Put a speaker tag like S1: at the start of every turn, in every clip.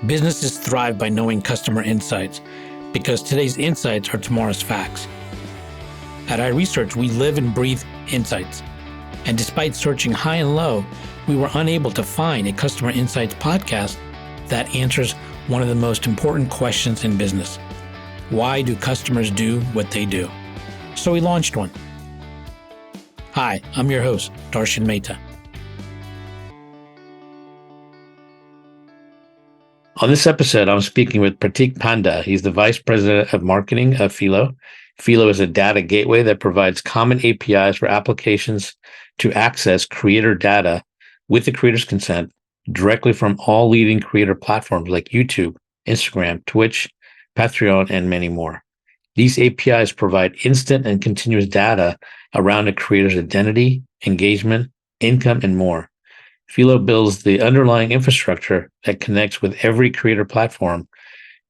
S1: Businesses thrive by knowing customer insights because today's insights are tomorrow's facts. At iResearch, we live and breathe insights. And despite searching high and low, we were unable to find a customer insights podcast that answers one of the most important questions in business. Why do customers do what they do? So we launched one. Hi, I'm your host, Darshan Mehta. On this episode, I'm speaking with Prateek Panda. He's the Vice President of Marketing of Phyllo. Phyllo is a data gateway that provides common APIs for applications to access creator data with the creator's consent directly from all leading creator platforms like YouTube, Instagram, Twitch, Patreon, and many more. These APIs provide instant and continuous data around a creator's identity, engagement, income, and more. Phyllo builds the underlying infrastructure that connects with every creator platform,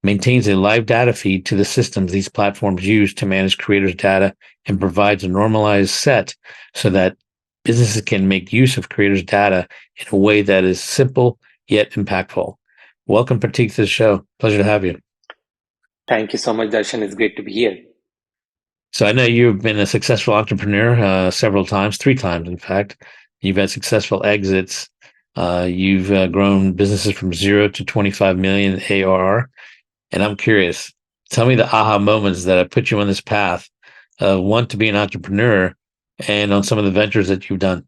S1: maintains a live data feed to the systems these platforms use to manage creators' data, and provides a normalized set so that businesses can make use of creators' data in a way that is simple yet impactful. Welcome, Prateek, to the show. Pleasure to have you.
S2: Thank you so much, Darshan. It's great to be here.
S1: So I know you've been a successful entrepreneur several times, 3 times, in fact. You've had successful exits. You've grown businesses from 0 to 25 million ARR. And I'm curious, tell me the aha moments that have put you on this path of want to be an entrepreneur and on some of the ventures that you've done.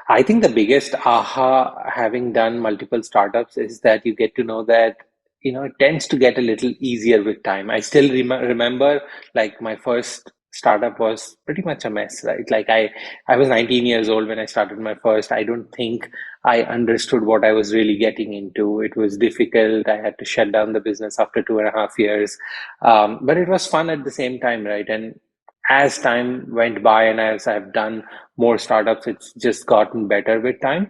S2: I think the biggest aha, having done multiple startups, is that you get to know that it tends to get a little easier with time. I still remember, like, my first startup was pretty much a mess, right? Like, I was 19 years old when I started my first. I don't think I understood what I was really getting into. It was difficult. I had to shut down the business after 2.5 years. But it was fun at the same time, right? And as time went by and as I've done more startups, it's just gotten better with time.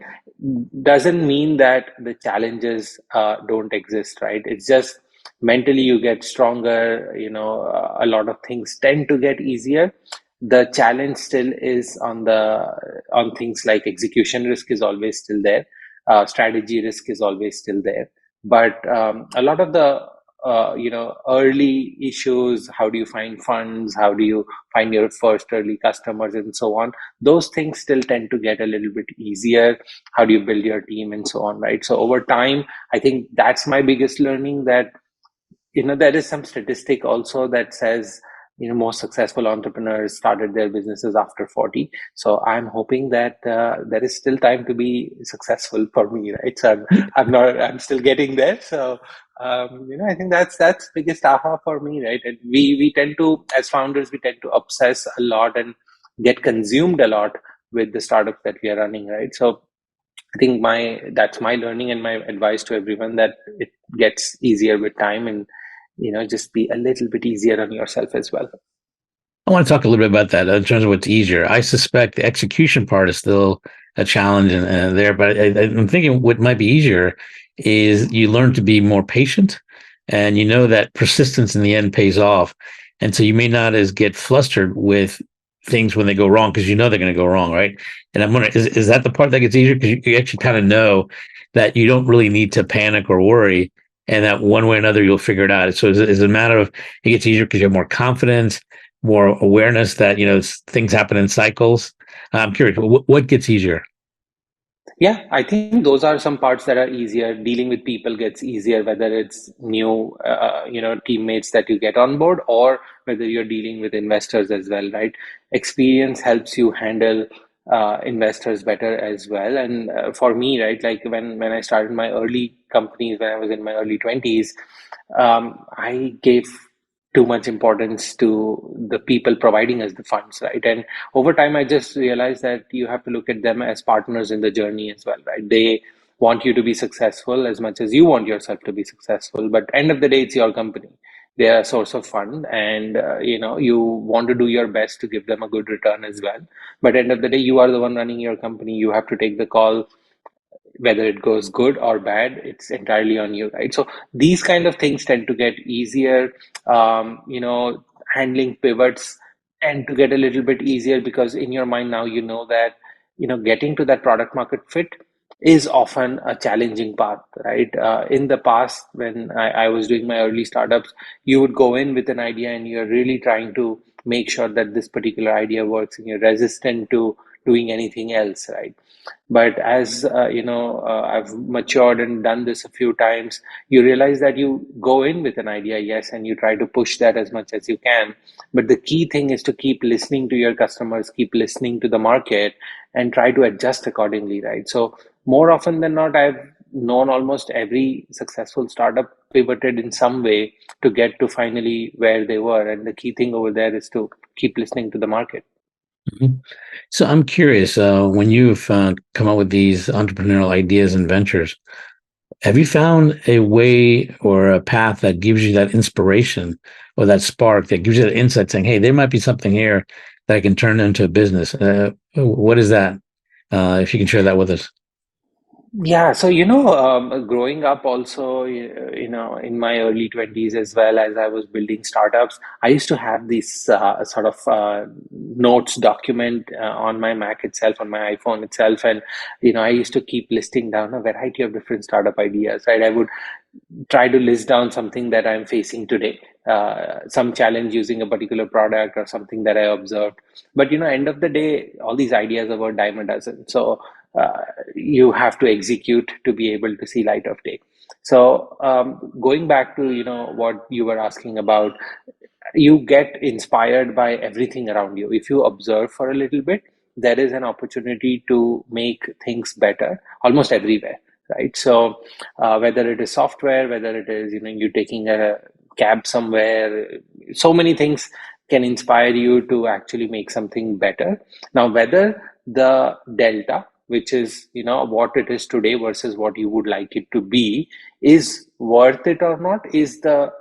S2: Doesn't mean that the challenges don't exist, right? It's just mentally you get stronger. A lot of things tend to get easier. The challenge still is on things like execution risk is always still there. Strategy risk is always still there. But a lot of the early issues, how do you find funds, how do you find your first early customers, and so on, those things still tend to get a little bit easier. How do you build your team and so on, right? So over time, I think that's my biggest learning, that there is some statistic also that says most successful entrepreneurs started their businesses after 40. So I'm hoping that there is still time to be successful for me, right? So I'm still getting there. So I think that's biggest aha for me, right? And we tend to, as founders, we tend to obsess a lot and get consumed a lot with the startups that we are running, right? So I think that's my learning and my advice to everyone, that it gets easier with time, and just be a little bit easier on yourself as well.
S1: I want to talk a little bit about that in terms of what's easier. I suspect the execution part is still a challenge there, but I'm thinking what might be easier is you learn to be more patient, and you know that persistence in the end pays off. And so you may not as get flustered with things when they go wrong because you know they're going to go wrong, right? And I'm wondering, is that the part that gets easier? Because you actually kind of know that you don't really need to panic or worry, and that one way or another you'll figure it out. So is it a matter of it gets easier because you have more confidence, more awareness that things happen in cycles? I'm curious, what gets easier?
S2: Yeah, I think those are some parts that are easier. Dealing with people gets easier, whether it's new, teammates that you get on board, or whether you're dealing with investors as well, right? Experience helps you handle investors better as well. And for me, right, like when I started my early companies, when I was in my early 20s, I gave too much importance to the people providing us the funds, right? And over time, I just realized that you have to look at them as partners in the journey as well, right? They want you to be successful as much as you want yourself to be successful. But end of the day, it's your company. They are a source of fund, and you want to do your best to give them a good return as well. But end of the day, you are the one running your company. You have to take the call, whether it goes good or bad. It's entirely on you, right? So these kind of things tend to get easier. Handling pivots tend to get a little bit easier, because in your mind now, that getting to that product market fit is often a challenging path, right? In the past, when I was doing my early startups, you would go in with an idea and you're really trying to make sure that this particular idea works and you're resistant to doing anything else, right? But as I've matured and done this a few times, you realize that you go in with an idea, yes, and you try to push that as much as you can. But the key thing is to keep listening to your customers, keep listening to the market, and try to adjust accordingly, right? So more often than not, I've known almost every successful startup pivoted in some way to get to finally where they were. And the key thing over there is to keep listening to the market.
S1: Mhm. So I'm curious, when you've come up with these entrepreneurial ideas and ventures, have you found a way or a path that gives you that inspiration or that spark that gives you that insight saying, hey, there might be something here that I can turn into a business? What is that? If you can share that with us.
S2: Yeah, so growing up also, in my early 20s as well as I was building startups, I used to have this sort of notes document on my Mac itself, on my iPhone itself, and I used to keep listing down a variety of different startup ideas, right? I would try to list down something that I'm facing today, some challenge using a particular product or something that I observed. But end of the day, all these ideas are about dime a dozen. So you have to execute to be able to see light of day. So going back to what you were asking about, you get inspired by everything around you. If you observe for a little bit, there is an opportunity to make things better almost everywhere, right? So whether it is software, whether it is you taking a cab somewhere, so many things can inspire you to actually make something better. Now, whether the delta, which is what it is today versus what you would like it to be, is worth it or not, is the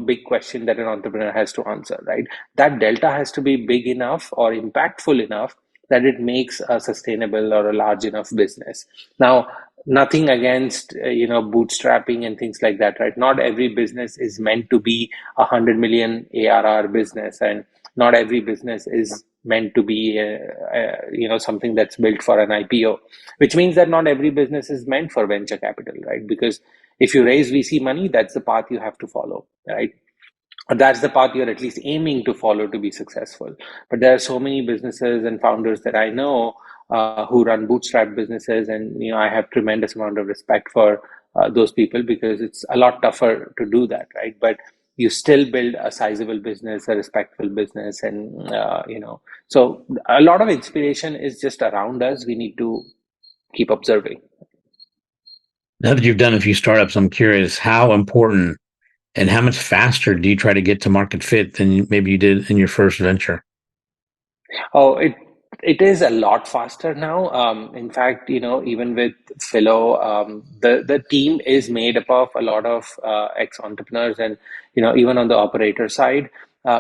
S2: big question that an entrepreneur has to answer, right? That delta has to be big enough or impactful enough that it makes a sustainable or a large enough business. Now, nothing against bootstrapping and things like that, right? Not every business is meant to be 100 million ARR business, and not every business is meant to be something that's built for an IPO, which means that not every business is meant for venture capital, right? Because if you raise VC money, that's the path you have to follow, right? Or that's the path you're at least aiming to follow to be successful. But there are so many businesses and founders that I know who run bootstrap businesses, and I have tremendous amount of respect for those people, because it's a lot tougher to do that, right? But you still build a sizable business, a respectful business, and so a lot of inspiration is just around us. We need to keep observing.
S1: Now that you've done a few startups, I'm curious how important and how much faster do you try to get to market fit than maybe you did in your first venture?
S2: Oh, it is a lot faster now. In fact, even with Phyllo, the team is made up of a lot of ex-entrepreneurs, and even on the operator side.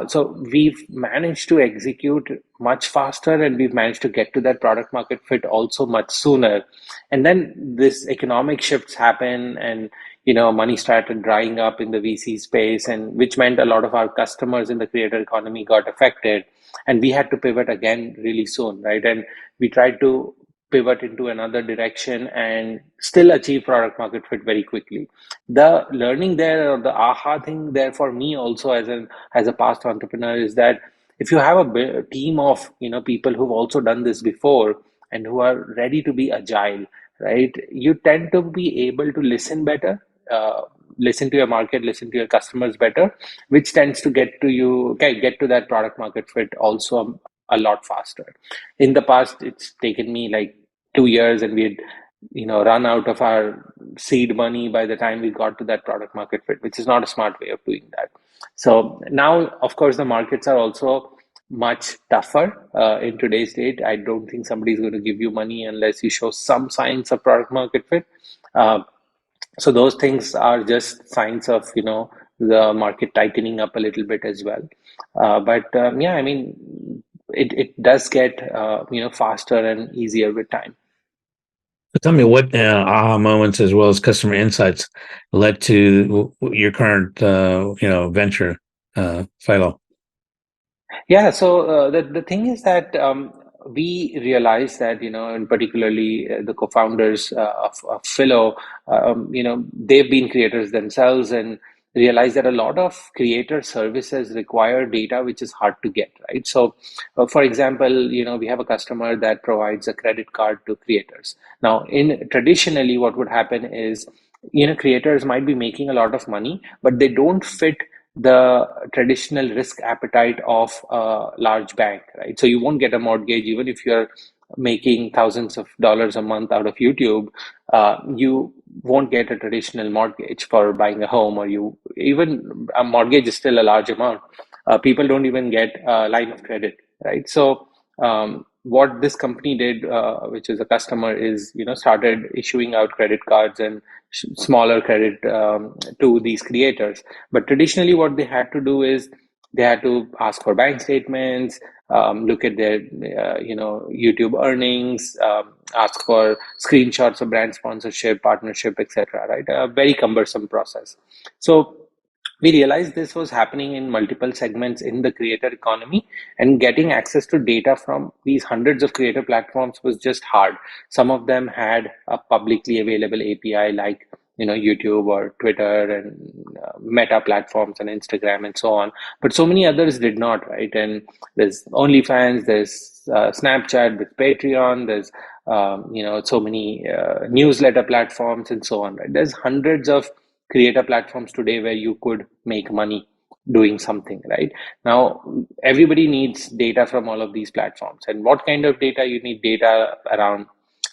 S2: So we've managed to execute much faster, and we've managed to get to that product market fit also much sooner. And then this economic shifts happen, and money started drying up in the VC space, and which meant a lot of our customers in the creator economy got affected, and we had to pivot again really soon, right? And we tried to pivot into another direction and still achieve product market fit very quickly. The learning there, or the aha thing there for me also, as a past entrepreneur, is that if you have a team of people who've also done this before and who are ready to be agile, right, you tend to be able to listen better, listen to your market, listen to your customers better, which tends to get to that product market fit also a lot faster. In the past, it's taken me like 2 years, and we had run out of our seed money by the time we got to that product market fit, which is not a smart way of doing that. So now, of course, the markets are also much tougher in today's date. I don't think somebody's going to give you money unless you show some signs of product market fit. Uh, so those things are just signs of the market tightening up a little bit as well. But yeah, I mean, it does get faster and easier with time.
S1: So tell me what aha moments as well as customer insights led to your current venture, Philo.
S2: Yeah, so the thing is that we realized that, and particularly the co-founders of Phyllo, they've been creators themselves and realized that a lot of creator services require data which is hard to get, right? So, for example, we have a customer that provides a credit card to creators. Now, in traditionally, what would happen is, creators might be making a lot of money, but they don't fit the traditional risk appetite of a large bank, right? So you won't get a mortgage even if you're making thousands of dollars a month out of YouTube. You won't get a traditional mortgage for buying a home, or you even a mortgage is still a large amount. People don't even get a line of credit, right? So what this company did, which is a customer, is started issuing out credit cards and smaller credit to these creators. But traditionally, what they had to do is they had to ask for bank statements, look at their YouTube earnings, ask for screenshots of brand sponsorship, partnership, etc. Right, a very cumbersome process. So we realized this was happening in multiple segments in the creator economy, and getting access to data from these hundreds of creator platforms was just hard. Some of them had a publicly available API like YouTube or Twitter and Meta platforms and Instagram and so on, but so many others did not, right? And there's OnlyFans, there's Snapchat, with Patreon, there's so many newsletter platforms and so on, right? There's hundreds of creator platforms today where you could make money doing something. Right now, everybody needs data from all of these platforms. And what kind of data? You need data around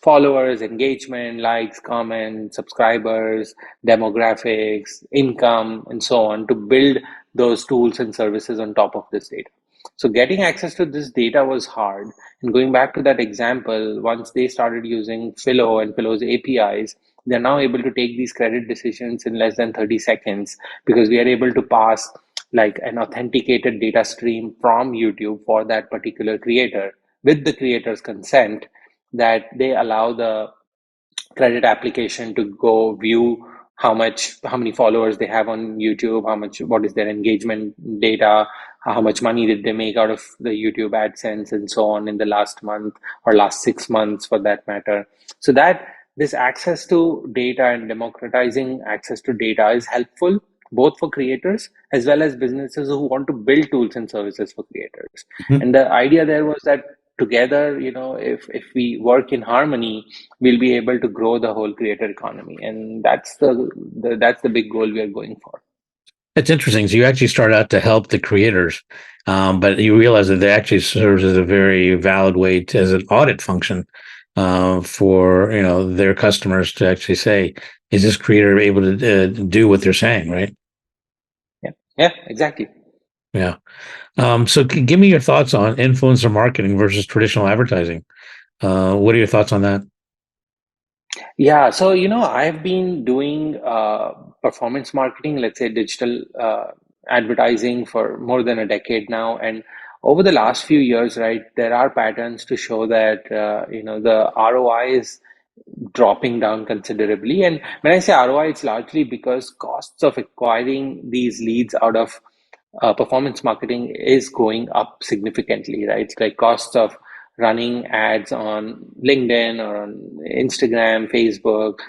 S2: followers, engagement, likes, comments, subscribers, demographics, income, and so on, to build those tools and services on top of this data. So getting access to this data was hard. And going back to that example, once they started using Phyllo and Phyllo's APIs, they're now able to take these credit decisions in less than 30 seconds, because we are able to pass like an authenticated data stream from YouTube for that particular creator with the creator's consent, that they allow the credit application to go view how many followers they have on YouTube, what is their engagement data, how much money did they make out of the YouTube AdSense and so on in the last month or last 6 months for that matter. So that this access to data and democratizing access to data is helpful both for creators as well as businesses who want to build tools and services for creators.
S1: Mhm.
S2: And the idea there was that together, if we work in harmony, we'll be able to grow the whole creator economy. And that's that's the big goal we are going for.
S1: It's interesting. So you actually start out to help the creators, but you realize that it actually serves as a very valid way to, as an audit function, for their customers to actually say, is this creator able to do what they're saying, right?
S2: Yeah, yeah, exactly.
S1: Yeah. So give me your thoughts on influencer marketing versus traditional advertising. What are your thoughts on that?
S2: Yeah, so I've been doing performance marketing, let's say digital advertising, for more than a decade now. And over the last few years, right, there are patterns to show that the ROI is dropping down considerably. And when I say ROI, it's largely because costs of acquiring these leads out of performance marketing is going up significantly, right? It's like costs of running ads on LinkedIn or on Instagram, Facebook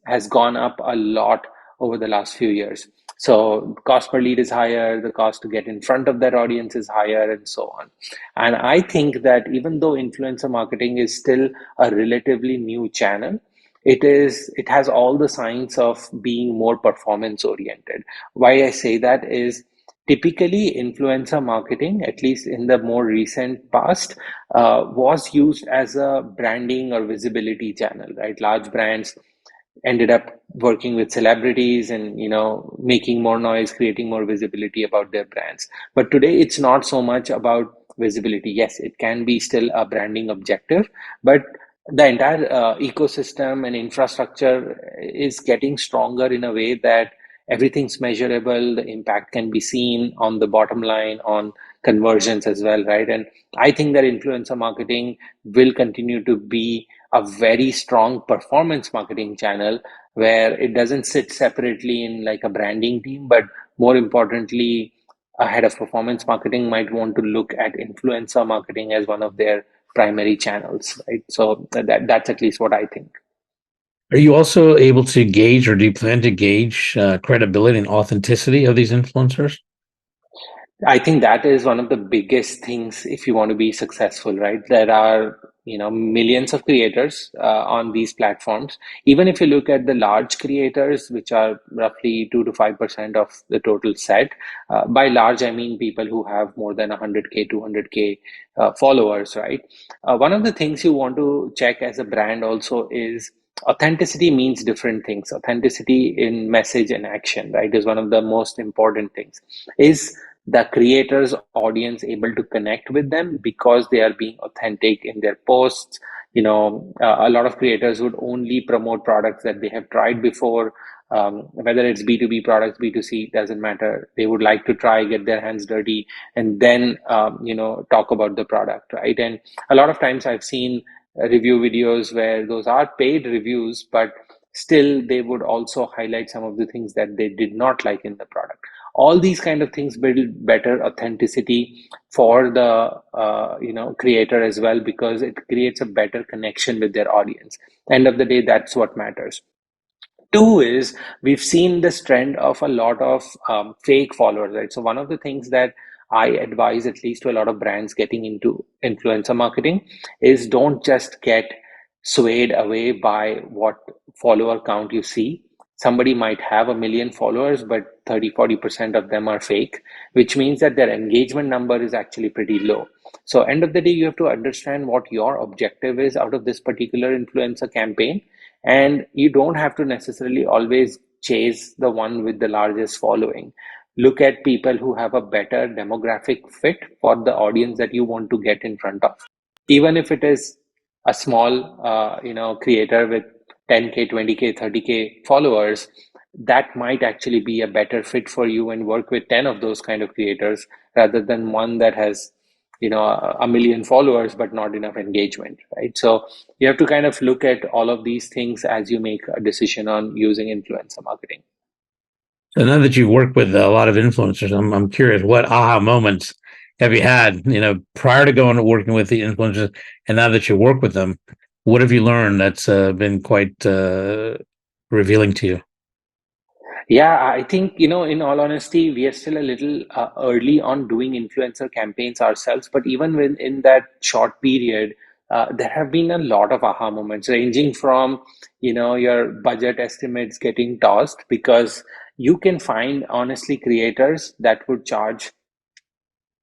S2: has gone up a lot over the last few years. So cost per lead is higher, the cost to get in front of that audience is higher, and so on. And I think that even though influencer marketing is still a relatively new channel, it has all the signs of being more performance oriented. Why I say that is, typically influencer marketing, at least in the more recent past, was used as a branding or visibility channel, right? Large brands ended up working with celebrities and making more noise, creating more visibility about their brands. But today it's not so much about visibility. Yes, it can be still a branding objective, but the entire ecosystem and infrastructure is getting stronger in a way that everything's measurable, the impact can be seen on the bottom line, on conversions as well, right? And I think that influencer marketing will continue to be a very strong performance marketing channel, where it doesn't sit separately in like a branding team, but more importantly, a head of performance marketing might want to look at influencer marketing as one of their primary channels, right? So that's at least what I think.
S1: Are you also able to gauge, or do you plan to gauge credibility and authenticity of these influencers?
S2: I think that is one of the biggest things if you want to be successful, right? There are, millions of creators on these platforms. Even if you look at the large creators, which are roughly 2 to 5% of the total set, by large, I mean people who have more than 100K, 200K followers, right? One of the things you want to check as a brand also is authenticity means different things. Authenticity in message and action, right, is one of the most important things. Is the creators audience able to connect with them because they are being authentic in their posts? A lot of creators would only promote products that they have tried before, whether it's B2B products, B2C, doesn't matter. They would like to try, get their hands dirty, and then talk about the product, right? And a lot of times I've seen review videos where those are paid reviews, but still they would also highlight some of the things that they did not like in the product. All these kind of things build better authenticity for the creator as well, because it creates a better connection with their audience. End of the day, that's what matters. Two is, we've seen this trend of a lot of fake followers, right? So one of the things that I advise, at least to a lot of brands getting into influencer marketing, is don't just get swayed away by what follower count you see. Somebody might have 1 million followers, but 30-40% of them are fake, which means that their engagement number is actually pretty low. So end of the day, you have to understand what your objective is out of this particular influencer campaign, and you don't have to necessarily always chase the one with the largest following. Look at people who have a better demographic fit for the audience that you want to get in front of. Even if it is a small, creator with 10K, 20K, 30K followers, that might actually be a better fit for you, and work with 10 of those kind of creators rather than one that has, 1 million followers but not enough engagement, right? So you have to kind of look at all of these things as you make a decision on using influencer marketing.
S1: So now that you've worked with a lot of influencers, I'm curious, what aha moments have you had, prior to going to working with the influencers, and now that you work with them, what have you learned that's been quite revealing to you?
S2: Yeah, I think, in all honesty, we are still a little early on doing influencer campaigns ourselves. But even within that short period, there have been a lot of aha moments, ranging from, your budget estimates getting tossed, because you can find, honestly, creators that would charge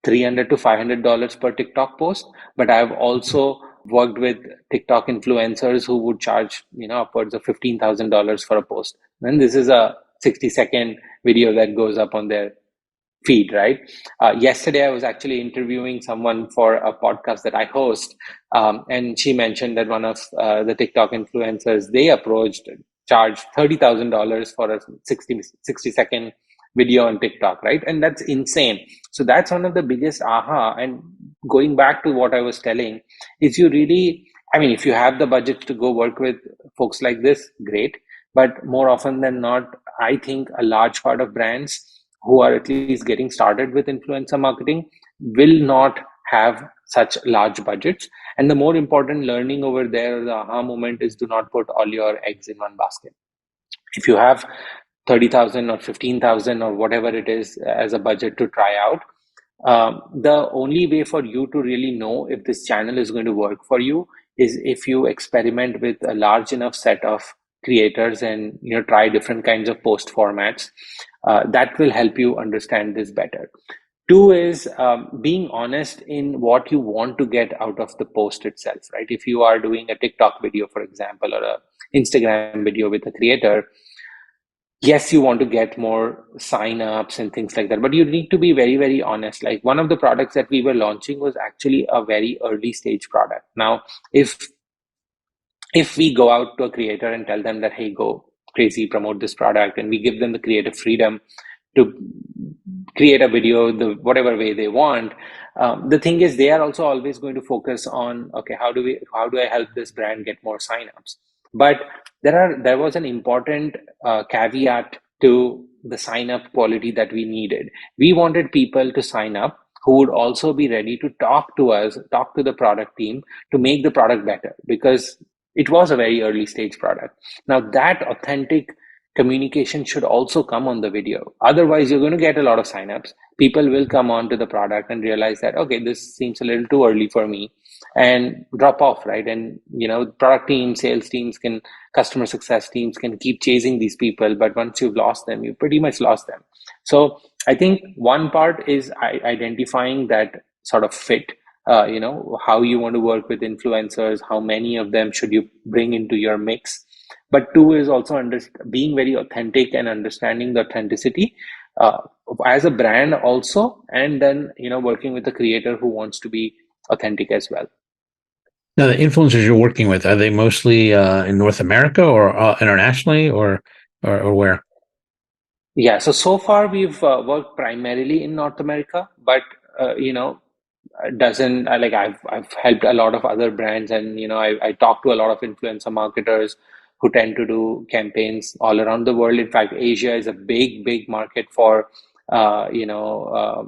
S2: $300 to $500 per TikTok post. But I've also worked with TikTok influencers who would charge, upwards of $15,000 for a post. And this is a 60-second video that goes up on their feed, right? Yesterday, I was actually interviewing someone for a podcast that I host, and she mentioned that one of the TikTok influencers they approached charged $30,000 for a 60-second video on TikTok, right? And that's insane. So that's one of the biggest aha. And going back to what I was telling, is you really, I mean, if you have the budget to go work with folks like this, great. But more often than not, I think a large part of brands who are at least getting started with influencer marketing will not have such large budgets. And the more important learning over there, the aha moment, is do not put all your eggs in one basket. If you have 30,000 or 15,000 or whatever it is as a budget to try out, the only way for you to really know if this channel is going to work for you is if you experiment with a large enough set of creators and try different kinds of post formats. That will help you understand this better. Two is being honest in what you want to get out of the post itself, right? If you are doing a TikTok video, for example, or a Instagram video with a creator, yes, you want to get more sign-ups and things like that, but you need to be very, very honest. Like, one of the products that we were launching was actually a very early stage product. Now, if we go out to a creator and tell them that, hey, go crazy, promote this product, and we give them the creative freedom to create a video the whatever way they want, the thing is, they are also always going to focus on, okay, how do I help this brand get more signups? But there was an important caveat to the sign up quality that we needed. We wanted people to sign up who would also be ready to talk to us, talk to the product team to make the product better, because it was a very early stage product. Now, that authentic communication should also come on the video. Otherwise, you're going to get a lot of signups. People will come on to the product and realize that, okay, this seems a little too early for me, and drop off, right? And, product teams, sales teams can, customer success teams can keep chasing these people. But once you've lost them, you pretty much lost them. So I think one part is identifying that sort of fit, how you want to work with influencers, how many of them should you bring into your mix. But two is also being very authentic and understanding the authenticity uh, as a brand also, and then working with a creator who wants to be authentic as well.
S1: Now, the influencers you're working with, are they mostly in North America or internationally, or where?
S2: Yeah, so far we've worked primarily in North America, but doesn't like I've helped a lot of other brands, and I talk to a lot of influencer marketers who tend to do campaigns all around the world. In fact, Asia is a big market for influencer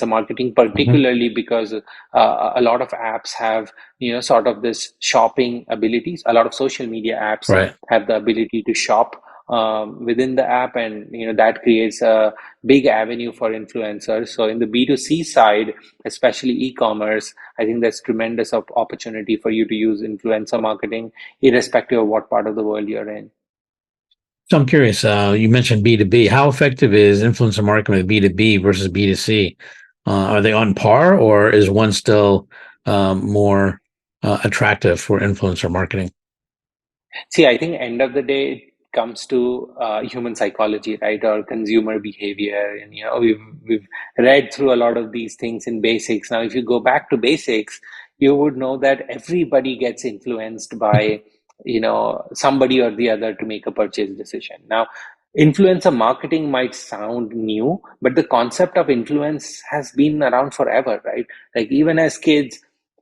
S2: marketing,
S1: Mhm.
S2: particularly because a lot of apps have sort of this shopping abilities. A lot of social media apps
S1: Right.
S2: have the ability to shop within the app, and that creates a big avenue for influencers. So in the B2C side, especially e-commerce, I think there's tremendous opportunity for you to use influencer marketing, irrespective of what part of the world you're in.
S1: So I'm curious. You mentioned B2B. How effective is influencer marketing with B2B versus B2C? Are they on par, or is one still more attractive for influencer marketing?
S2: See, I think end of the day, it comes to human psychology, right, or consumer behavior, and we've read through a lot of these things in basics. Now, if you go back to basics, you would know that everybody gets influenced by somebody or the other to make a purchase decision. Now, influencer marketing might sound new, but the concept of influence has been around forever, right? Like even as kids,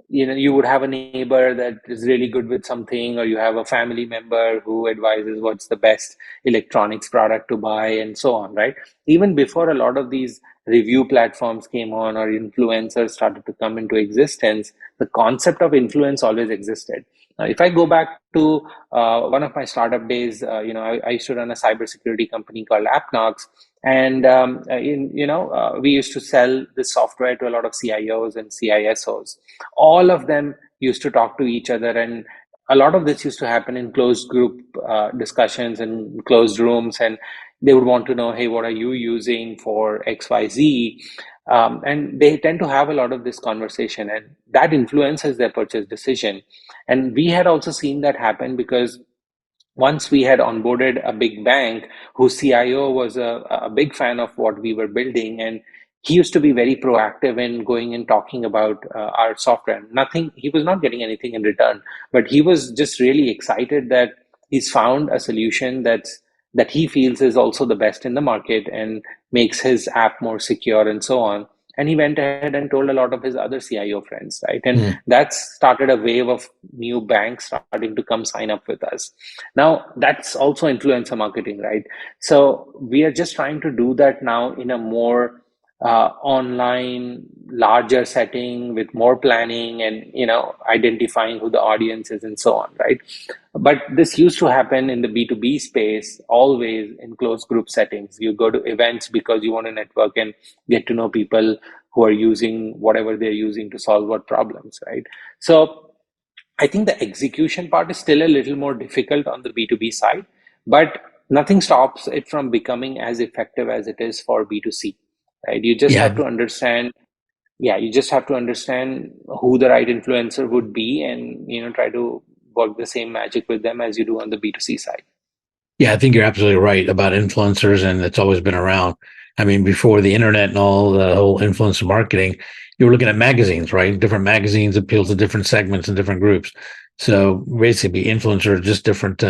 S2: you would have a neighbor that is really good with something, or you have a family member who advises what's the best electronics product to buy, and so on, right? Even before a lot of these review platforms came on, or influencers started to come into existence, the concept of influence always existed. Now, if I go back to one of my startup days, I used to run a cybersecurity company called Appknox, and we used to sell this software to a lot of CIOs and CISOs. All of them used to talk to each other, and a lot of this used to happen in closed group discussions and closed rooms, and they would want to know, hey, what are you using for XYZ? And they tend to have a lot of this conversation, and that influences their purchase decision. And we had also seen that happen because once we had onboarded a big bank whose CIO was a big fan of what we were building, and he used to be very proactive in going and talking about our software. Nothing, he was not getting anything in return, but he was just really excited that he's found a solution that he feels is also the best in the market and makes his app more secure and so on. And he went ahead and told a lot of his other CIO friends, right? And
S1: Hmm.
S2: that's started a wave of new banks starting to come sign up with us. Now, that's also influencer marketing, right? So we are just trying to do that now in a more online, larger setting with more planning, and identifying who the audience is and so on, right? But this used to happen in the B2B space, always in closed group settings. You go to events because you want to network and get to know people who are using whatever they're using to solve what problems, right? So I think the execution part is still a little more difficult on the B2B side, but nothing stops it from becoming as effective as it is for B2C, right? You just have
S1: Yeah,
S2: to understand, yeah, you just have to understand who the right influencer would be, and try to work the same magic with them as you do on the B2C side.
S1: yeah, I think you're absolutely right about influencers, and it's always been around. I mean, before the internet and all the whole influencer marketing, you were looking at magazines, right? Different magazines appeal to different segments and different groups. So basically, influencers are just different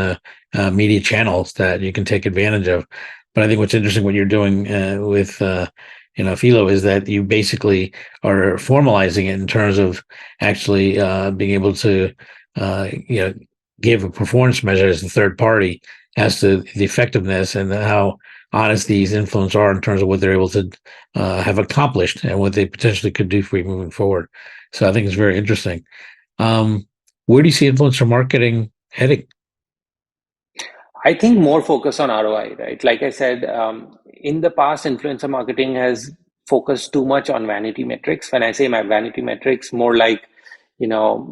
S1: media channels that you can take advantage of. But I think what's interesting, what you're doing with Phyllo, is that you basically are formalizing it in terms of actually being able to you know give a performance measure as a third party as to the effectiveness and how honest these influencers are in terms of what they're able to have accomplished and what they potentially could do for you moving forward. So I think it's very interesting. Um, where do you see influencer marketing heading?
S2: I think more focus on ROI, right? Like I said, in the past, influencer marketing has focused too much on vanity metrics. When I say my vanity metrics, more like,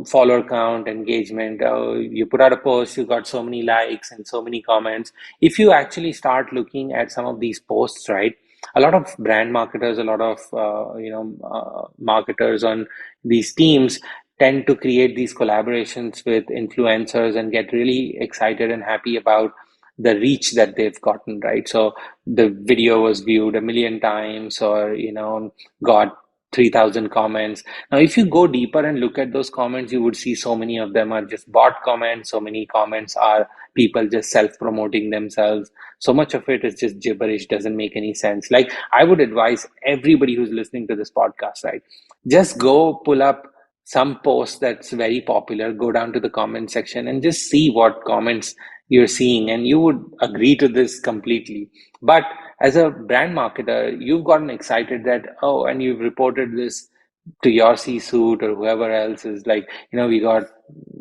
S2: follower count, engagement. You put out a post, you got so many likes and so many comments. If you actually start looking at some of these posts, right, a lot of brand marketers, a lot of marketers on these teams tend to create these collaborations with influencers and get really excited and happy about the reach that they've gotten, right? So the video was viewed 1 million times, or got 3,000 comments. Now if you go deeper and look at those comments, you would see so many of them are just bot comments, so many comments are people just self-promoting themselves, so much of it is just gibberish, doesn't make any sense. Like, I would advise everybody who's listening to this podcast, right, just go pull up some post that's very popular, go down to the comment section and just see what comments you're seeing, and you would agree to this completely. But as a brand marketer, you've gotten excited that, oh, and you've reported this to your C-suite or whoever else is like, we got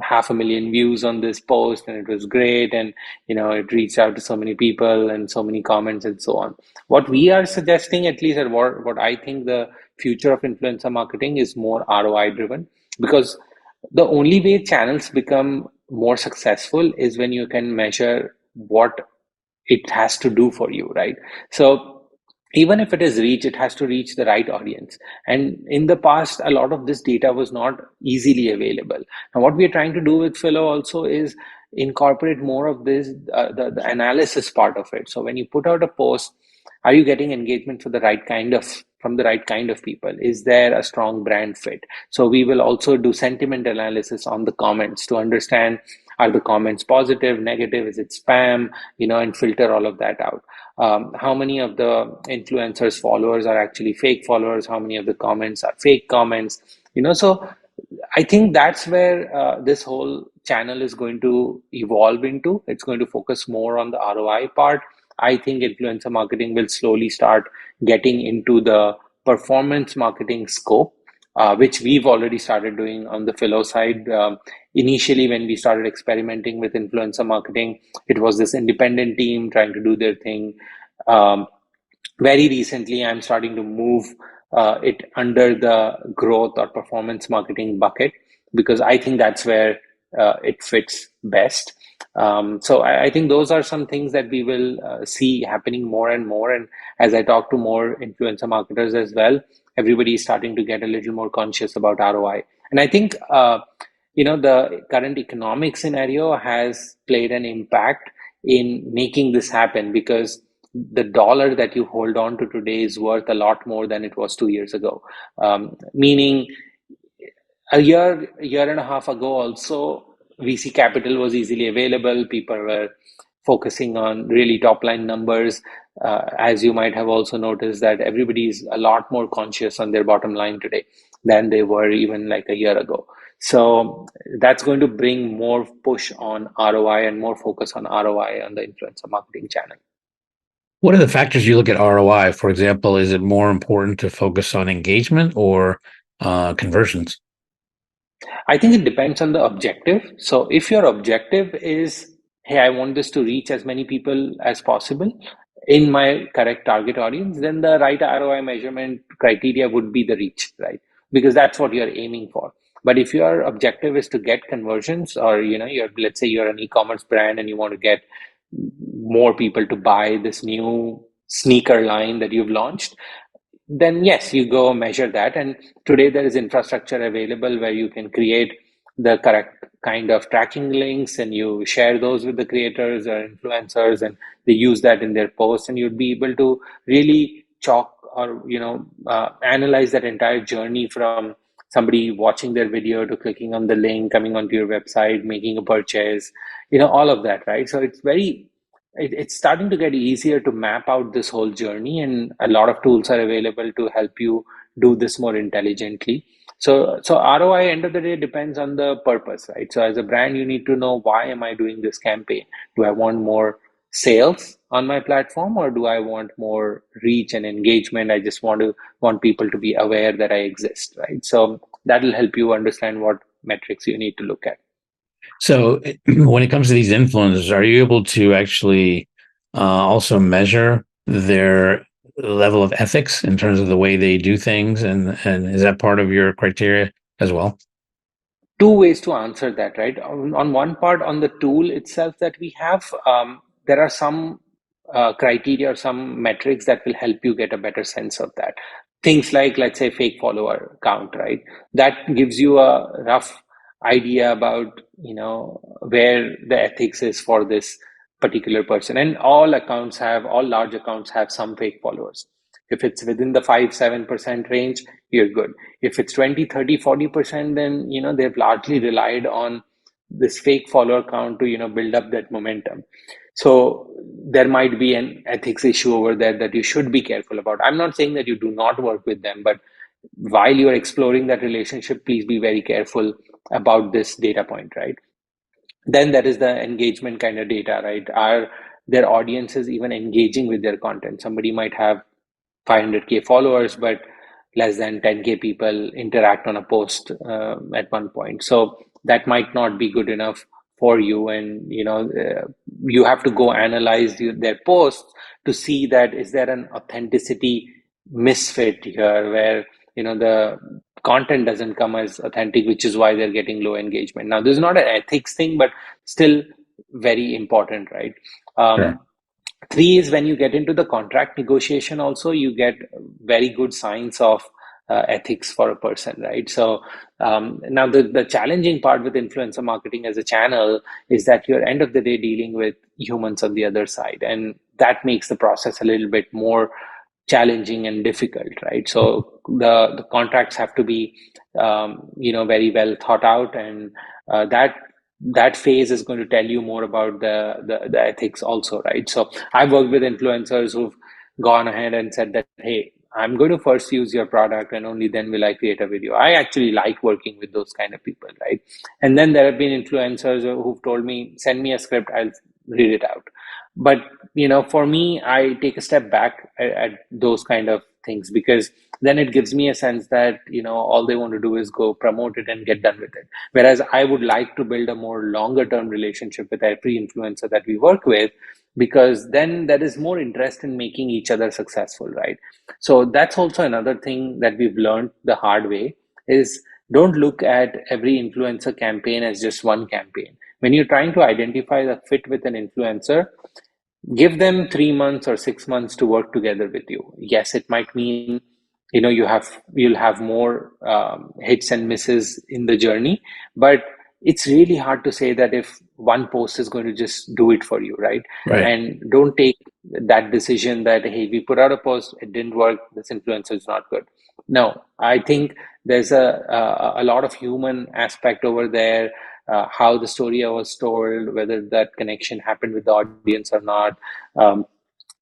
S2: 500,000 views on this post and it was great, and it reached out to so many people and so many comments and so on. What we are suggesting, at least, and what I think the future of influencer marketing is more ROI driven, because the only way channels become more successful is when you can measure what it has to do for you, right? So even if it is reach, it has to reach the right audience. And in the past, a lot of this data was not easily available. Now, what we are trying to do with Phyllo also is incorporate more of this, the analysis part of it. So when you put out a post, are you getting engagement for the right kind of from the right kind of people? Is there a strong brand fit? So we will also do sentiment analysis on the comments to understand, are the comments positive, negative, is it spam, and filter all of that out. How many of the influencers followers are actually fake followers, how many of the comments are fake comments, so I think that's where this whole channel is going to evolve into. It's going to focus more on the ROI part. I think influencer marketing will slowly start getting into the performance marketing scope, which we've already started doing on the Phyllo side. Initially, when we started experimenting with influencer marketing, it was this independent team trying to do their thing. Um, Very recently, I'm starting to move it under the growth or performance marketing bucket, because I think that's where it fits best. So I think those are some things that we will see happening more and more. And as I talk to more influencer marketers as well, everybody is starting to get a little more conscious about ROI. And I think the current economic scenario has played an impact in making this happen, because the dollar that you hold on to today is worth a lot more than it was 2 years ago. Meaning, year and a half ago, also, VC capital was easily available. People were focusing on really top line numbers. As you might have also noticed, that everybody is a lot more conscious on their bottom line today than they were even like a year ago. So that's going to bring more push on ROI and more focus on ROI on the influencer marketing channel.
S1: What are the factors you look at ROI? For example, is it more important to focus on engagement or conversions?
S2: I think it depends on the objective. So if your objective is, hey, I want this to reach as many people as possible in my correct target audience, then the right ROI measurement criteria would be the reach, right? Because that's what you're aiming for. But if your objective is to get conversions, or let's say you're an e-commerce brand and you want to get more people to buy this new sneaker line that you've launched, then yes, you go measure that. And today there is infrastructure available where you can create the correct kind of tracking links, and you share those with the creators or influencers, and they use that in their posts, and you'd be able to really chalk or analyze that entire journey from somebody watching their video to clicking on the link, coming onto your website, making a purchase, all of that, right? So it's starting to get easier to map out this whole journey, and a lot of tools are available to help you do this more intelligently. So ROI, end of the day, depends on the purpose, right? So as a brand, you need to know, why am I doing this campaign? Do I want more sales on my platform, or do I want more reach and engagement? I just want people to be aware that I exist, right? So that'll help you understand what metrics you need to look at.
S1: So when it comes to these influencers, are you able to actually also measure their level of ethics in terms of the way they do things, and is that part of your criteria as well?
S2: Two ways to answer that, right? On one part, on the tool itself that we have, there are some criteria or some metrics that will help you get a better sense of that. Things like, let's say, fake follower count, right? That gives you a rough idea about, where the ethics is for this particular person. And all large accounts have some fake followers. If it's within the 5-7% range, you're good. If it's 20, 30, 40%, then they've largely relied on this fake follower count to build up that momentum. So there might be an ethics issue over there that you should be careful about. I'm not saying that you do not work with them, but while you're exploring that relationship, please be very careful about this data point, right? Then there is the engagement kind of data, right? Are their audiences even engaging with their content? Somebody might have 500K followers, but less than 10K people interact on a post at one point. So that might not be good enough for you. And, you have to go analyze their posts to see that is there an authenticity misfit here where, the content doesn't come as authentic, which is why they're getting low engagement. Now, this is not an ethics thing, but still very important, right?
S1: Sure.
S2: Three is when you get into the contract negotiation, also, you get very good signs of ethics for a person, right? So now the challenging part with influencer marketing as a channel is that you're end of the day dealing with humans on the other side. And that makes the process a little bit more challenging and difficult, right? So the contracts have to be, very well thought out, and that phase is going to tell you more about the ethics also, right? So I've worked with influencers who've gone ahead and said that, hey, I'm going to first use your product and only then will I create a video. I actually like working with those kind of people, right? And then there have been influencers who've told me, send me a script, I'll read it out. But for me, I take a step back at those kind of things, because then it gives me a sense that all they want to do is go promote it and get done with it. Whereas I would like to build a more longer term relationship with every influencer that we work with, because then there is more interest in making each other successful, right? So that's also another thing that we've learned the hard way is, don't look at every influencer campaign as just one campaign. When you're trying to identify the fit with an influencer, give them 3 months or 6 months to work together with you. Yes, it might mean you'll have more hits and misses in the journey, but it's really hard to say that if one post is going to just do it for you, right?
S1: Right.
S2: And don't take that decision that, hey, we put out a post, it didn't work, this influencer is not good. No, I think there's a lot of human aspect over there, how the story was told, whether that connection happened with the audience or not, um,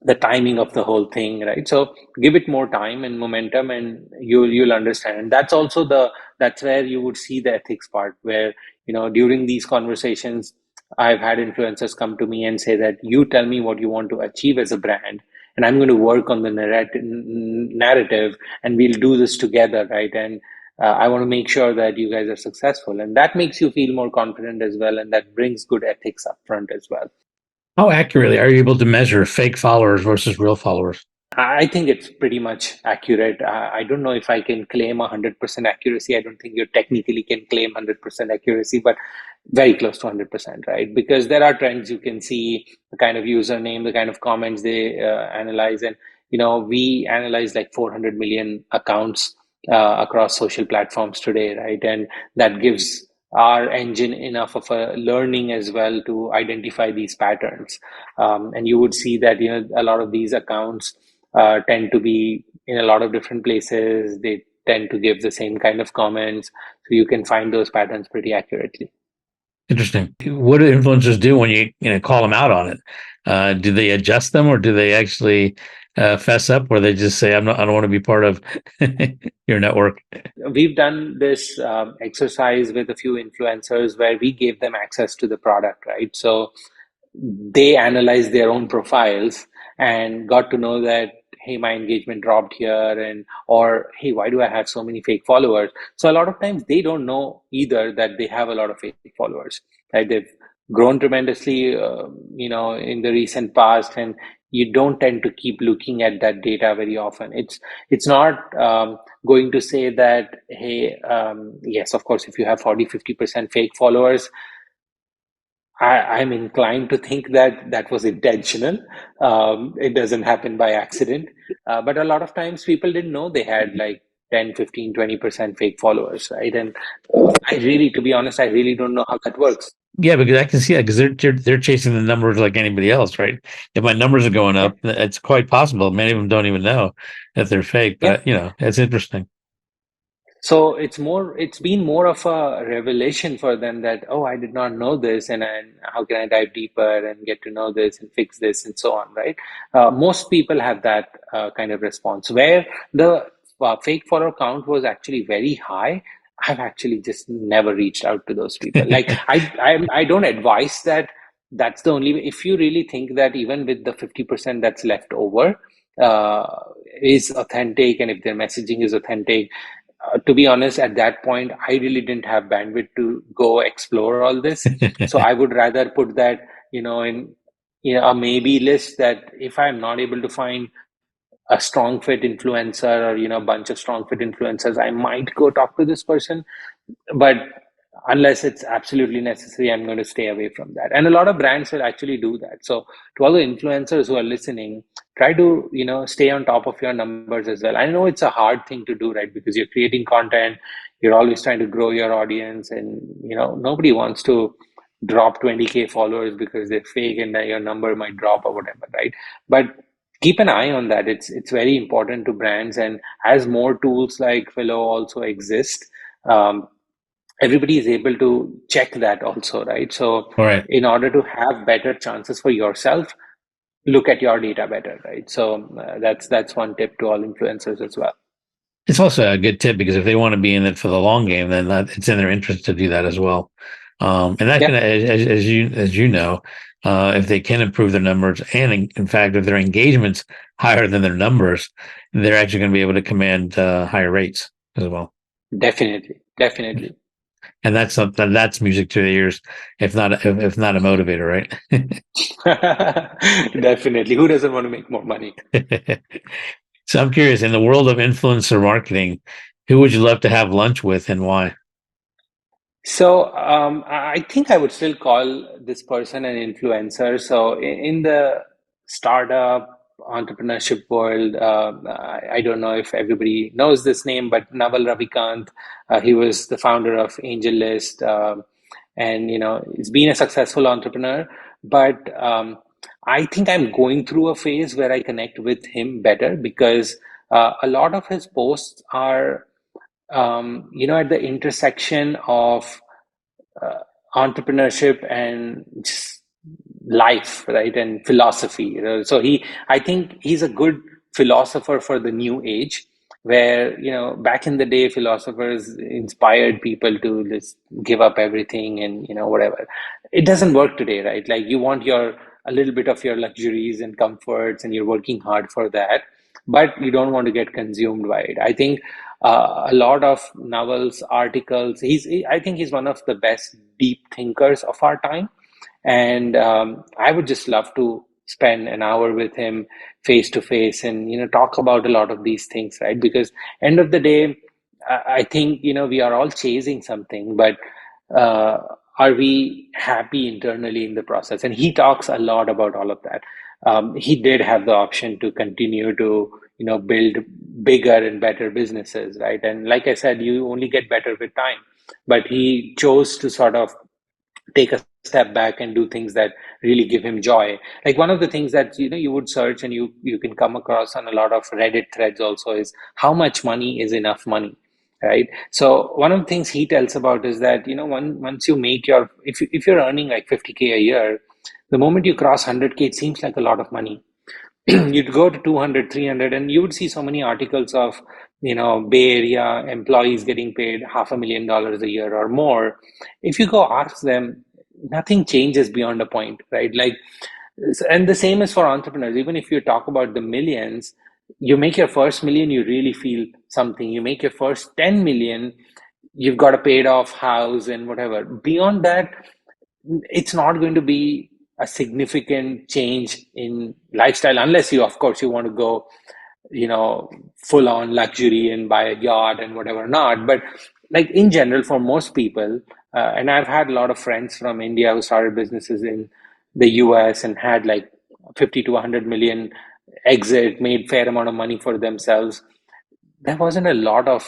S2: the timing of the whole thing, right? So give it more time and momentum, and you'll understand. And that's where you would see the ethics part, where during these conversations, I've had influencers come to me and say that, you tell me what you want to achieve as a brand, and I'm going to work on the narrative, and we'll do this together, right? And I want to make sure that you guys are successful, and that makes you feel more confident as well, and that brings good ethics up front as well.
S1: How accurately are you able to measure fake followers versus real followers?
S2: I think it's pretty much accurate. I don't know if I can claim 100% accuracy. I don't think you technically can claim 100% accuracy, but very close to 100%, right? Because there are trends you can see, the kind of username, the kind of comments they analyze. And, we analyze like 400 million accounts across social platforms today, right? And that gives our engine enough of a learning as well to identify these patterns. And you would see that, a lot of these accounts tend to be in a lot of different places. They tend to give the same kind of comments. So you can find those patterns pretty accurately.
S1: Interesting. What do influencers do when you call them out on it? Do they adjust them, or do they actually fess up, or they just say, I don't want to be part of your network"?
S2: We've done this exercise with a few influencers where we gave them access to the product, right? So they analyzed their own profiles and got to know that, hey, my engagement dropped here, and or hey, why do I have so many fake followers? So a lot of times they don't know either that they have a lot of fake followers, right? They've grown tremendously, in the recent past, and you don't tend to keep looking at that data very often. It's not going to say that, hey, yes, of course, if you have 40-50% fake followers, I'm inclined to think that that was intentional. It doesn't happen by accident. But a lot of times people didn't know they had like 10, 15, 20% fake followers, right? And I really, to be honest, I really don't know how that works.
S1: Yeah, because I can see that because they're chasing the numbers like anybody else, right? If my numbers are going
S2: Yeah.
S1: up, it's quite possible. Many of them don't even know that they're fake,
S2: Yeah.
S1: but it's interesting.
S2: So it's been more of a revelation for them that, oh, I did not know this, and how can I dive deeper and get to know this and fix this and so on, right? Most people have that kind of response. Where the fake follower count was actually very high, I've actually just never reached out to those people. Like I don't advise that. That's the only way. If you really think that even with the 50% that's left over uh, is authentic, and if their messaging is authentic, to be honest, at that point, I really didn't have bandwidth to go explore all this. So I would rather put that, in a maybe list, that if I'm not able to find a strong fit influencer, or, a bunch of strong fit influencers, I might go talk to this person. But unless it's absolutely necessary, I'm going to stay away from that. And a lot of brands will actually do that. So to all the influencers who are listening, try to stay on top of your numbers as well. I know it's a hard thing to do, right? Because you're creating content, you're always trying to grow your audience, and nobody wants to drop 20K followers because they're fake and that your number might drop or whatever, right? But keep an eye on that. It's very important to brands, and as more tools like Phyllo also exist, um, everybody is able to check that also, right? So
S1: All right.
S2: in order to have better chances for yourself, look at your data better, right? So that's one tip to all influencers as well.
S1: It's also a good tip because if they want to be in it for the long game, then it's in their interest to do that as well. And that
S2: Yeah,
S1: can, as you know, if they can improve their numbers, and in fact, if their engagement's higher than their numbers, they're actually going to be able to command higher rates as well.
S2: definitely, definitely.
S1: And that's something that's music to the ears, if not a motivator, right?
S2: Definitely. Who doesn't want to make more money?
S1: So I'm curious, in the world of influencer marketing, who would you love to have lunch with and why?
S2: So I think I would still call this person an influencer. So in the startup entrepreneurship world, I don't know if everybody knows this name, but Naval Ravikant, he was the founder of AngelList, and he's been a successful entrepreneur. But I think I'm going through a phase where I connect with him better, because a lot of his posts are at the intersection of uh, entrepreneurship and just life, right? And philosophy. So I think he's a good philosopher for the new age, where, back in the day, philosophers inspired people to just give up everything and, whatever. It doesn't work today, right? Like, you want a little bit of your luxuries and comforts, and you're working hard for that, but you don't want to get consumed by it. I think a lot of novels, articles. I think he's one of the best deep thinkers of our time, and I would just love to spend an hour with him face to face, and talk about a lot of these things, right? Because end of the day, I think we are all chasing something, but uh, are we happy internally in the process? And he talks a lot about all of that. He did have the option to continue to build bigger and better businesses, right? And like I said, you only get better with time, but he chose to sort of take a step back and do things that really give him joy. Like, one of the things that you would search, and you can come across on a lot of Reddit threads also, is how much money is enough money, right? So one of the things he tells about is that once you make your, if you're earning like 50K a year, the moment you cross 100K, it seems like a lot of money. You'd go to 200, 300, and you would see so many articles of Bay Area employees getting paid $500,000 a year or more. If you go ask them, nothing changes beyond a point, right? Like, and the same is for entrepreneurs. Even if you talk about the millions, you make your first million, you really feel something. You make your first 10 million, you've got a paid off house and whatever. Beyond that, it's not going to be a significant change in lifestyle, unless you, of course, you want to go, full on luxury and buy a yacht and whatever not. But like in general, for most people, and I've had a lot of friends from India who started businesses in the US and had like 50 to 100 million exit, made fair amount of money for themselves. There wasn't a lot of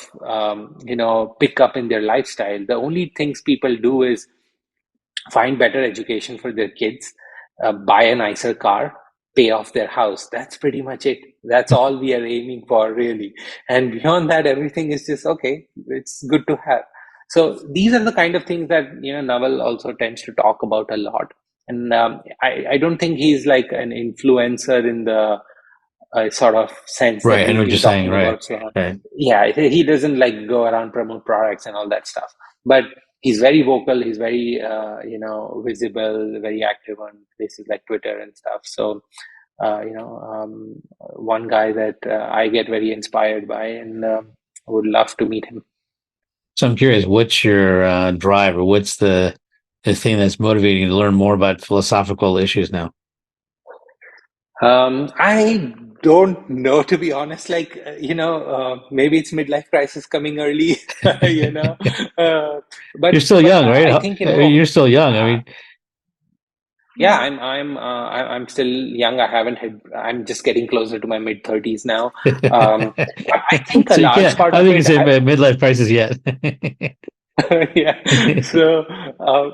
S2: pick up in their lifestyle. The only things people do is find better education for their kids, buy a nicer car, pay off their house. That's pretty much it. That's all we are aiming for, really. And beyond that, everything is just okay. It's good to have. So these are the kind of things that Naval also tends to talk about a lot. And I don't think he's like an influencer in the sort of sense that
S1: Right. I know
S2: we've
S1: what you're
S2: been
S1: saying.
S2: talking
S1: Right.
S2: about. So,
S1: Right.
S2: yeah, he doesn't like go around promote products and all that stuff. But he's very vocal. He's very, visible, very active on places like Twitter and stuff. So, one guy that I get very inspired by, and would love to meet him.
S1: So I'm curious, what's your drive, or what's the thing that's motivating you to learn more about philosophical issues now?
S2: I don't know, to be honest. Like, maybe it's midlife crisis coming early, you know. Uh,
S1: You're
S2: but
S1: still
S2: but
S1: young, right?
S2: I think
S1: You're still young. I mean,
S2: yeah, I'm still young. I haven't had. I'm just getting closer to my mid 30s now. But I think a
S1: so you
S2: large
S1: can't.
S2: part
S1: I
S2: of
S1: think you
S2: it,
S1: say midlife crisis yet.
S2: yeah. So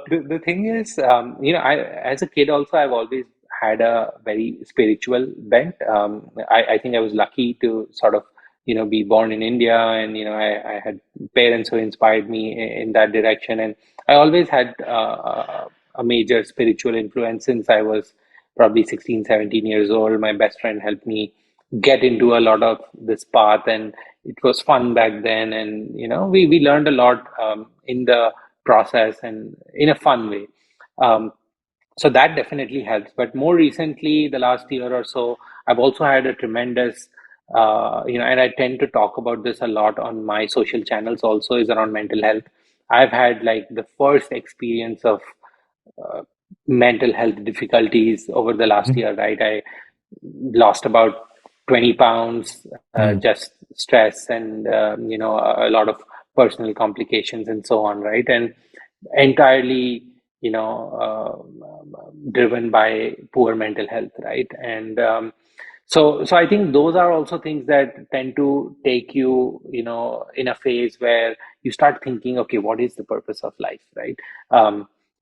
S2: the thing is, I as a kid also, I've always had a very spiritual bent. I think I was lucky to sort of be born in India, and I had parents who inspired me in that direction, and I always had a major spiritual influence since I was probably 16, 17 years old. My best friend helped me get into a lot of this path, and it was fun back then. And we learned a lot in the process and in a fun way. Um, so that definitely helps. But more recently, the last year or so, I've also had a tremendous and I tend to talk about this a lot on my social channels also, is around mental health. I've had like the first experience of uh, mental health difficulties over the last year, right? I lost about 20 pounds,
S1: Mm.
S2: just stress and, a lot of personal complications and so on, right? And entirely, driven by poor mental health, right? And so I think those are also things that tend to take you, in a phase where you start thinking, okay, what is the purpose of life, right?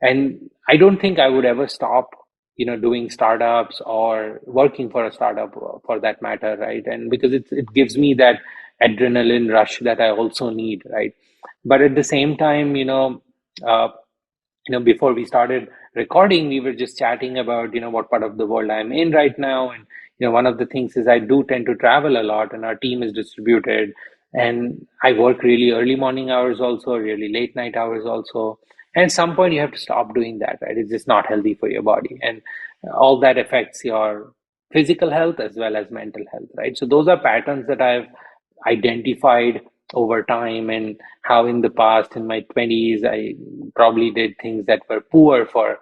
S2: And I don't think I would ever stop, doing startups or working for a startup for that matter, right? And because it gives me that adrenaline rush that I also need, right? But at the same time, uh, before we started recording, we were just chatting about, what part of the world I'm in right now. And, one of the things is I do tend to travel a lot, and our team is distributed. And I work really early morning hours also, really late night hours also. And at some point, you have to stop doing that, right? It's just not healthy for your body. And all that affects your physical health as well as mental health, right? So those are patterns that I've identified over time, and how in the past, in my 20s, I probably did things that were poor for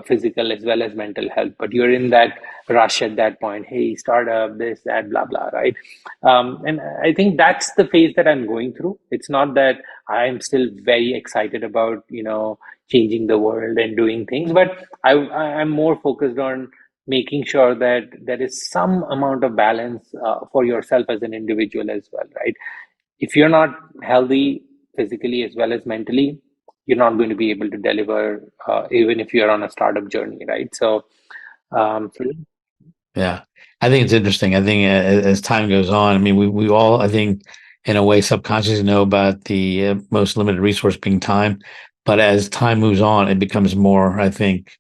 S2: physical as well as mental health. But you're in that rush at that point. Hey, startup, this, that, blah, blah, right? And I think that's the phase that I'm going through. It's not that I'm still very excited about, changing the world and doing things, but I'm more focused on making sure that there is some amount of balance for yourself as an individual as well, right? If you're not healthy physically as well as mentally, you're not going to be able to deliver, even if you're on a startup journey, right? So
S1: Yeah, I think it's interesting. I think as time goes on, I mean, we all, I think, in a way, subconsciously know about the most limited resource being time, but as time moves on, it becomes more, I think,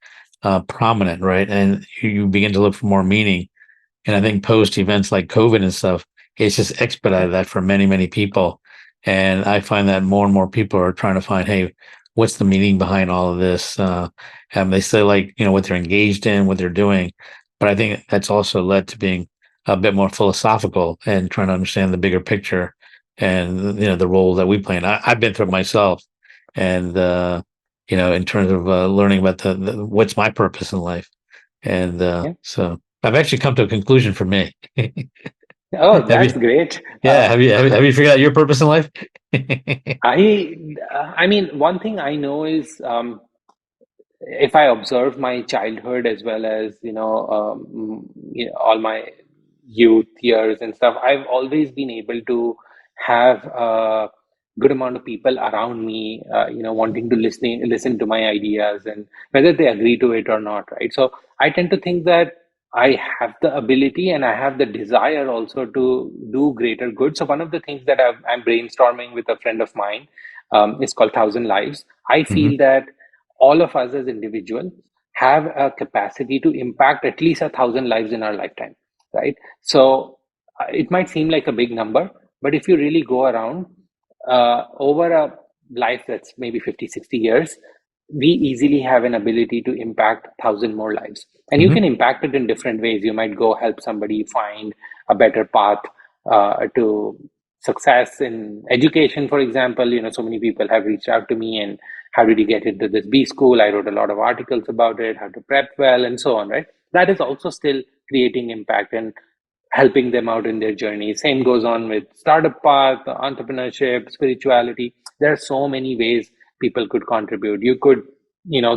S1: prominent, right? And you begin to look for more meaning. And I think post events like COVID and stuff, it's just expedited that for many, many people. And I find that more and more people are trying to find, hey, what's the meaning behind all of this. And they say like, what they're engaged in, what they're doing. But I think that's also led to being a bit more philosophical and trying to understand the bigger picture and, the role that we play. And I've been through it myself. And, in terms of learning about the what's my purpose in life. And
S2: Yeah.
S1: so I've actually come to a conclusion for me.
S2: Oh,
S1: Have
S2: that's
S1: you?
S2: great.
S1: Yeah. Have you figured out your purpose in life?
S2: I mean, one thing I know is, if I observe my childhood as well as all my youth years and stuff, I've always been able to have a good amount of people around me, wanting to listen to my ideas, and whether they agree to it or not, right? So I tend to think that I have the ability and I have the desire also to do greater good. So one of the things that I'm brainstorming with a friend of mine, is called Thousand Lives. I
S1: Hmm.
S2: feel that all of us as individuals have a capacity to impact at least 1,000 lives in our lifetime, right? So it might seem like a big number, but if you really go around, over a life that's maybe 50, 60 years, we easily have an ability to impact 1,000 more lives. And you can
S1: Hmm.
S2: impact it in different ways. You might go help somebody find a better path to success in education, for example. So many people have reached out to me, and how did you get into this B school? I wrote a lot of articles about it, how to prep well, and so on, right? That is also still creating impact and helping them out in their journey. Same goes on with startup path, entrepreneurship, spirituality. There are so many ways people could contribute. You could,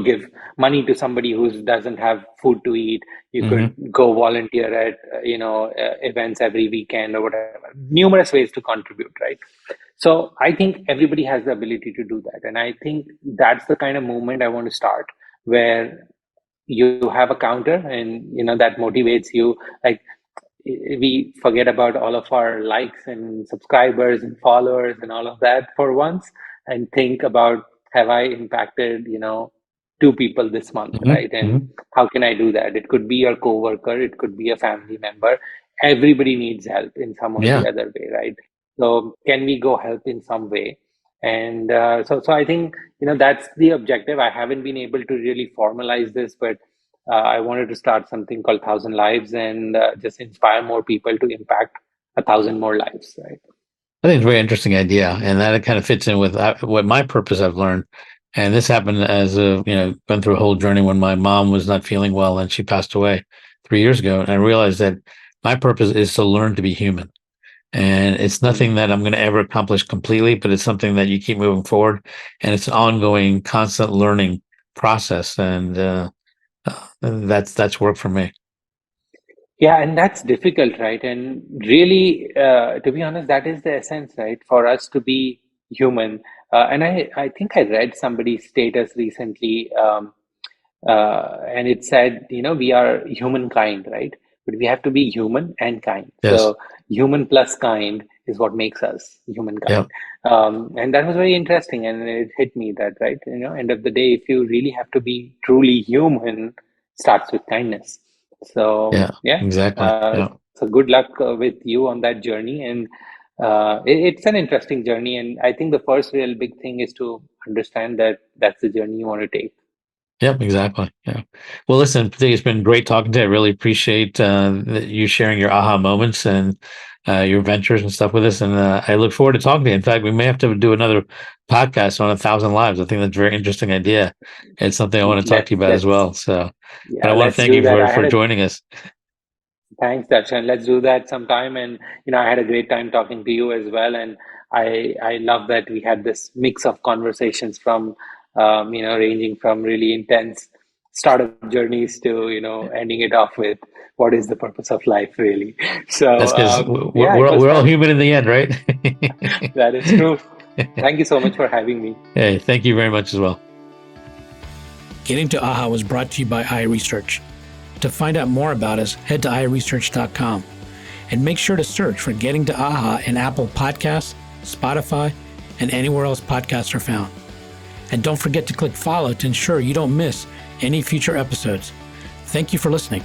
S2: give money to somebody who doesn't have food to eat. You could
S1: Hmm.
S2: go volunteer at, events every weekend or whatever. Numerous ways to contribute, right? So I think everybody has the ability to do that. And I think that's the kind of movement I want to start, where you have a counter and that motivates you. Like, we forget about all of our likes and subscribers and followers and all of that for once, and think about, have I impacted, two people this month,
S1: Hmm.
S2: right? And
S1: Hmm.
S2: how can I do that? It could be your coworker, it could be a family member. Everybody needs help in some or the
S1: Yeah.
S2: other way, right? So can we go help in some way? And so I think, that's the objective. I haven't been able to really formalize this, but I wanted to start something called Thousand Lives, and just inspire more people to impact 1,000 more lives, right?
S1: I think it's a very interesting idea, and that kind of fits in with what my purpose I've learned. And this happened as gone through a whole journey when my mom was not feeling well and she passed away 3 years ago. And I realized that my purpose is to learn to be human. And it's nothing
S2: Mm.
S1: that I'm going to ever accomplish completely, but it's something that you keep moving forward. And it's an ongoing, constant learning process. And that's worked for me.
S2: Yeah, and that's difficult, right? And really, to be honest, that is the essence, right? For us to be human. And I think I read somebody's status recently, and it said, we are humankind, right? But we have to be human and kind.
S1: Yes.
S2: So human plus kind is what makes us
S1: Yeah.
S2: humankind. And that was very interesting, and it hit me that, right? End of the day, if you really have to be truly human, starts with kindness. So
S1: Yeah.
S2: yeah,
S1: Exactly. Yeah.
S2: so good luck with you on that journey, and it's an interesting journey. And I think the first real big thing is to understand that that's the journey you want to take.
S1: Yep, exactly. Yeah. Well, listen, Prateek, it's been great talking to you. I really appreciate you sharing your aha moments and your ventures and stuff with us. And I look forward to talking to you. In fact, we may have to do another podcast on 1,000 lives. I think that's a very interesting idea. It's something I want to talk to you about as
S2: Let's
S1: well. So, but I
S2: Yeah,
S1: want to
S2: let's
S1: thank
S2: do
S1: you
S2: that.
S1: for joining us.
S2: Thanks, Darshan. Let's do that sometime. And I had a great time talking to you as well. And I love that we had this mix of conversations from, ranging from really intense startup journeys to, ending it off with what is the purpose of life, really.
S1: That's
S2: So,
S1: because
S2: yeah, it was
S1: we're all
S2: fun.
S1: human in the end, right?
S2: That is true. Thank you so much for having me.
S1: Hey, thank you very much as well.
S3: Getting to AHA was brought to you by iResearch. To find out more about us, head to iResearch.com and make sure to search for Getting to AHA in Apple Podcasts, Spotify, and anywhere else podcasts are found. And don't forget to click follow to ensure you don't miss any future episodes. Thank you for listening.